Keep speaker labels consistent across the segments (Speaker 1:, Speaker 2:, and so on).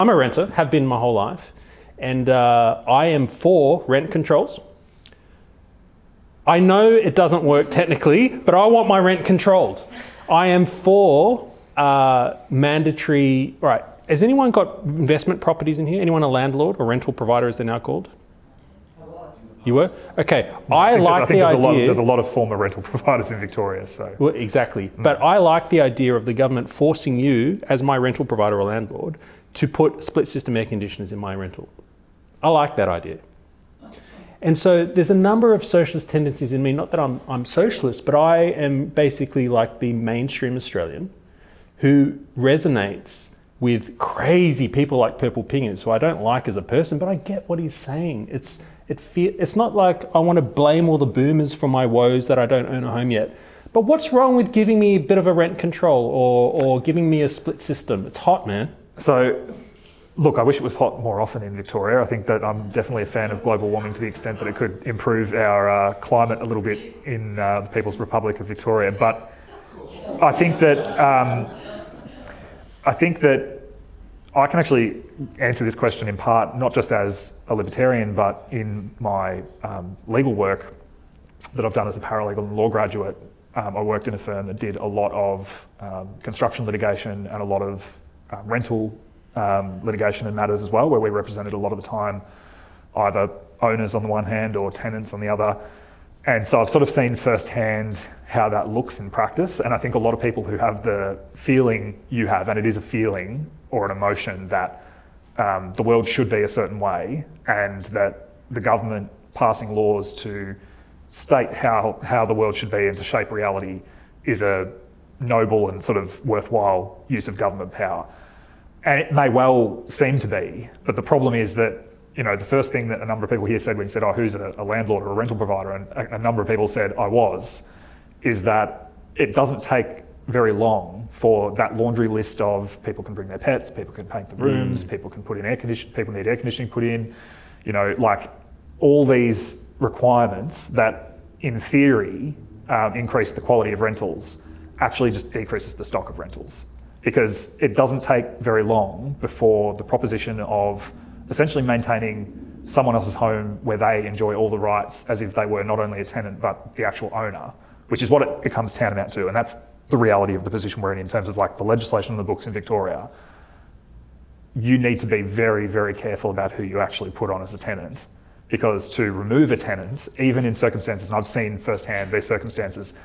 Speaker 1: I'm a renter, have been my whole life, and I am for rent controls. I know it doesn't work technically, but I want my rent controlled. I am for mandatory, right, has anyone got investment properties in here? Anyone a landlord or rental provider as they're now called?
Speaker 2: I was.
Speaker 1: You were? Okay, I like the idea.
Speaker 3: There's a lot of former rental providers in Victoria, so.
Speaker 1: Well, exactly, but I like the idea of the government forcing you, as my rental provider or landlord, to put split system air conditioners in my rental. I like that idea. And so there's a number of socialist tendencies in me, not that I'm socialist, but I am basically like the mainstream Australian who resonates with crazy people like Purple Pingers, who I don't like as a person, but I get what he's saying. It's not like I want to blame all the boomers for my woes that I don't own a home yet. But what's wrong with giving me a bit of a rent control or giving me a split system? It's hot, man.
Speaker 3: So, look, I wish it was hot more often in Victoria. I think that I'm definitely a fan of global warming to the extent that it could improve our climate a little bit in the People's Republic of Victoria. But I think that I can actually answer this question in part, not just as a libertarian, but in my legal work that I've done as a paralegal and law graduate. I worked in a firm that did a lot of construction litigation and a lot of rental litigation and matters as well, where we represented a lot of the time either owners on the one hand or tenants on the other. And so I've sort of seen firsthand how that looks in practice. And I think a lot of people who have the feeling you have, and it is a feeling or an emotion that the world should be a certain way and that the government passing laws to state how the world should be and to shape reality is a noble and sort of worthwhile use of government power. And it may well seem to be, but the problem is that, you know, the first thing that a number of people here said when you said, oh, who's a landlord or a rental provider, and a number of people said I was, is that it doesn't take very long for that laundry list of people can bring their pets, people can paint the rooms, people can put in air conditioning, people need air conditioning put in, you know, like all these requirements that in theory increase the quality of rentals actually just decreases the stock of rentals. Because it doesn't take very long before the proposition of essentially maintaining someone else's home where they enjoy all the rights as if they were not only a tenant but the actual owner, which is what it comes tantamount to, and that's the reality of the position we're in terms of like the legislation on the books in Victoria. You need to be very, very careful about who you actually put on as a tenant, because to remove a tenant, even in circumstances, and I've seen firsthand these circumstances,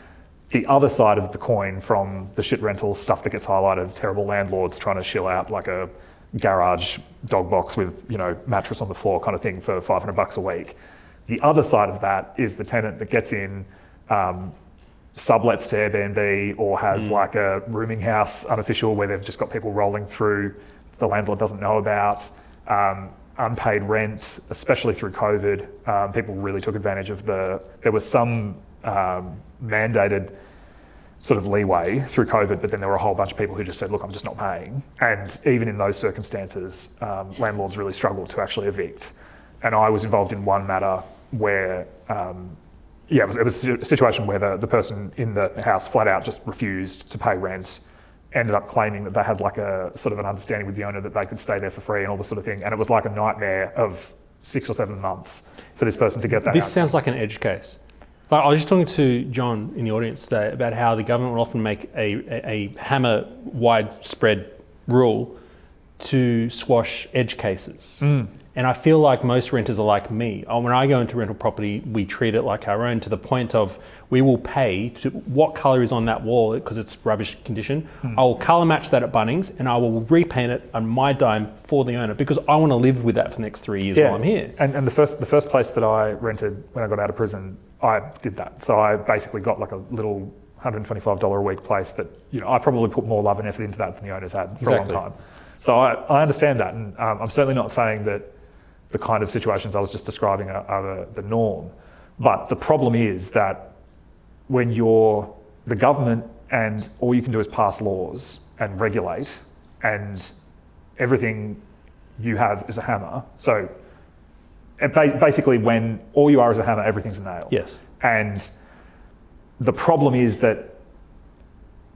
Speaker 3: the other side of the coin from the shit rental stuff that gets highlighted, terrible landlords trying to shill out like a garage dog box with, you know, mattress on the floor kind of thing for $500 a week. The other side of that is the tenant that gets in, sublets to Airbnb or has like a rooming house unofficial where they've just got people rolling through the landlord doesn't know about, unpaid rent, especially through COVID. People really took advantage of there was some mandated sort of leeway through COVID, but then there were a whole bunch of people who just said, look, I'm just not paying. And even in those circumstances, landlords really struggled to actually evict. And I was involved in one matter where, it was a situation where the person in the house flat out just refused to pay rent, ended up claiming that they had like a sort of an understanding with the owner that they could stay there for free and all this sort of thing. And it was like a nightmare of 6 or 7 months for this person to get that
Speaker 1: This
Speaker 3: out.
Speaker 1: sounds like an edge case. I was just talking to John in the audience today about how the government will often make a hammer widespread rule to squash edge cases. And I feel like most renters are like me. When I go into rental property, we treat it like our own to the point of we will pay to what colour is on that wall because it's rubbish condition. I will colour match that at Bunnings and I will repaint it on my dime for the owner because I want to live with that for the next 3 years while I'm here.
Speaker 3: And the first place that I rented when I got out of prison, I did that. So I basically got like a little $125 a week place that, you know, I probably put more love and effort into that than the owners had for a long time. So I understand that, and I'm certainly not saying that the kind of situations I was just describing are the norm. But the problem is that when you're the government and all you can do is pass laws and regulate and everything you have is a hammer. So basically when all you are is a hammer, everything's a nail.
Speaker 1: Yes.
Speaker 3: And the problem is that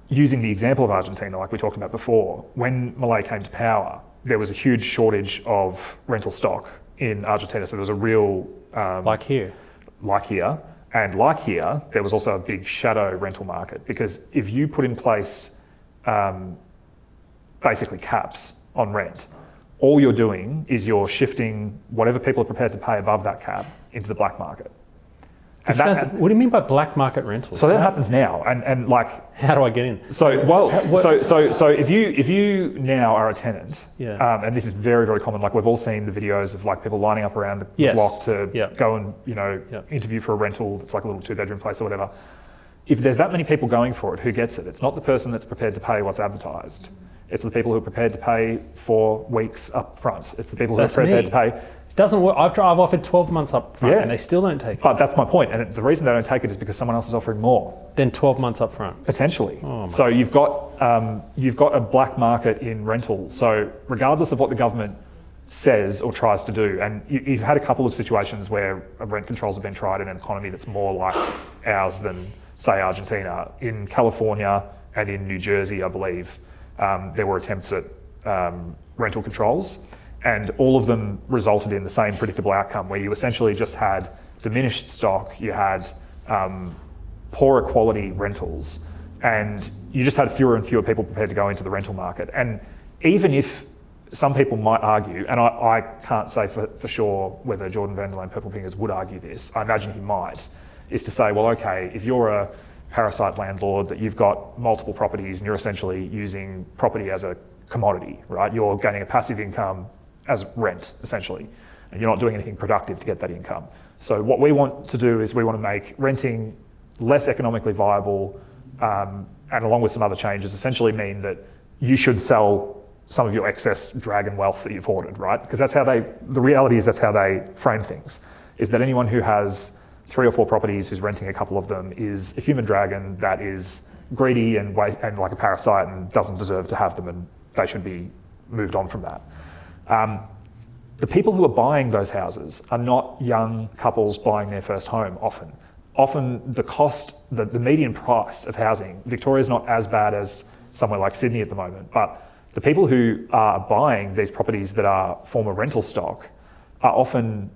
Speaker 3: using the example of Argentina, like we talked about before, when Milei came to power, there was a huge shortage of rental stock in Argentina. So there was a real...
Speaker 1: like here.
Speaker 3: Like here. And like here, there was also a big shadow rental market, because if you put in place basically caps on rent, all you're doing is you're shifting whatever people are prepared to pay above that cap into the black market. And
Speaker 1: What do you mean by black market rentals?
Speaker 3: so that happens now, and like,
Speaker 1: how do I get in?
Speaker 3: so if you now are a tenant,
Speaker 1: Yeah.
Speaker 3: and this is very, very common. Like, we've all seen the videos of like people lining up around the
Speaker 1: Yes.
Speaker 3: block to
Speaker 1: Yep.
Speaker 3: go and interview for a rental. It's like a little 2-bedroom place or whatever. If there's that many people going for it, who gets it? It's not the person that's prepared to pay what's advertised. It's the people who are prepared to pay 4 weeks up front. It's the people who
Speaker 1: That's
Speaker 3: are prepared
Speaker 1: me.
Speaker 3: to pay.
Speaker 1: It doesn't work. I've offered 12 months up front,
Speaker 3: Yeah.
Speaker 1: and they still don't take it.
Speaker 3: But that's my point. And the reason they don't take it is because someone else is offering more.
Speaker 1: Then 12 months up front.
Speaker 3: Potentially.
Speaker 1: Oh, my
Speaker 3: So you've got a black market in rentals. So regardless of what the government says or tries to do, and you've had a couple of situations where rent controls have been tried in an economy that's more like ours than, say, Argentina. In California and in New Jersey, I believe, there were attempts at rental controls, and all of them resulted in the same predictable outcome, where you essentially just had diminished stock, you had poorer quality rentals, and you just had fewer and fewer people prepared to go into the rental market. And even if some people might argue, and I can't say for sure whether Jordan van der Laan Purple Fingers would argue this, I imagine he might, is to say, well, okay, if you're a parasite landlord, that you've got multiple properties and you're essentially using property as a commodity, right? You're gaining a passive income as rent, essentially, and you're not doing anything productive to get that income. So what we want to do is we want to make renting less economically viable, and along with some other changes, essentially mean that you should sell some of your excess dragon wealth that you've hoarded, right? Because that's how the reality is that's how they frame things, is that anyone who has 3 or 4 properties, who's renting a couple of them, is a human dragon that is greedy and like a parasite and doesn't deserve to have them, and they should be moved on from that. The people who are buying those houses are not young couples buying their first home often. Often the cost, the median price of housing, Victoria's not as bad as somewhere like Sydney at the moment, but the people who are buying these properties that are former rental stock are often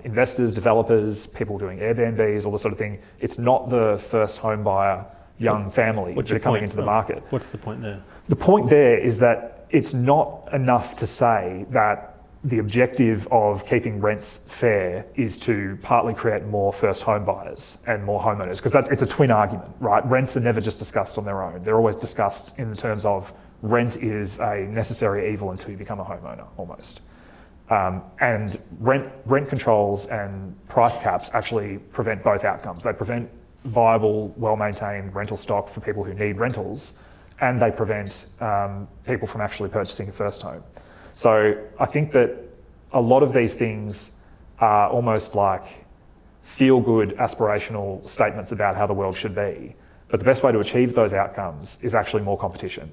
Speaker 3: investors, developers, people doing Airbnbs, all this sort of thing. It's not the first home buyer, young family that are coming into the market.
Speaker 1: What's the point there?
Speaker 3: The point there is that it's not enough to say that the objective of keeping rents fair is to partly create more first home buyers and more homeowners, because it's a twin argument, right? Rents are never just discussed on their own. They're always discussed in the terms of rent is a necessary evil until you become a homeowner, almost. And rent controls and price caps actually prevent both outcomes. They prevent viable, well-maintained rental stock for people who need rentals, and they prevent people from actually purchasing a first home. So I think that a lot of these things are almost like feel-good aspirational statements about how the world should be. But the best way to achieve those outcomes is actually more competition.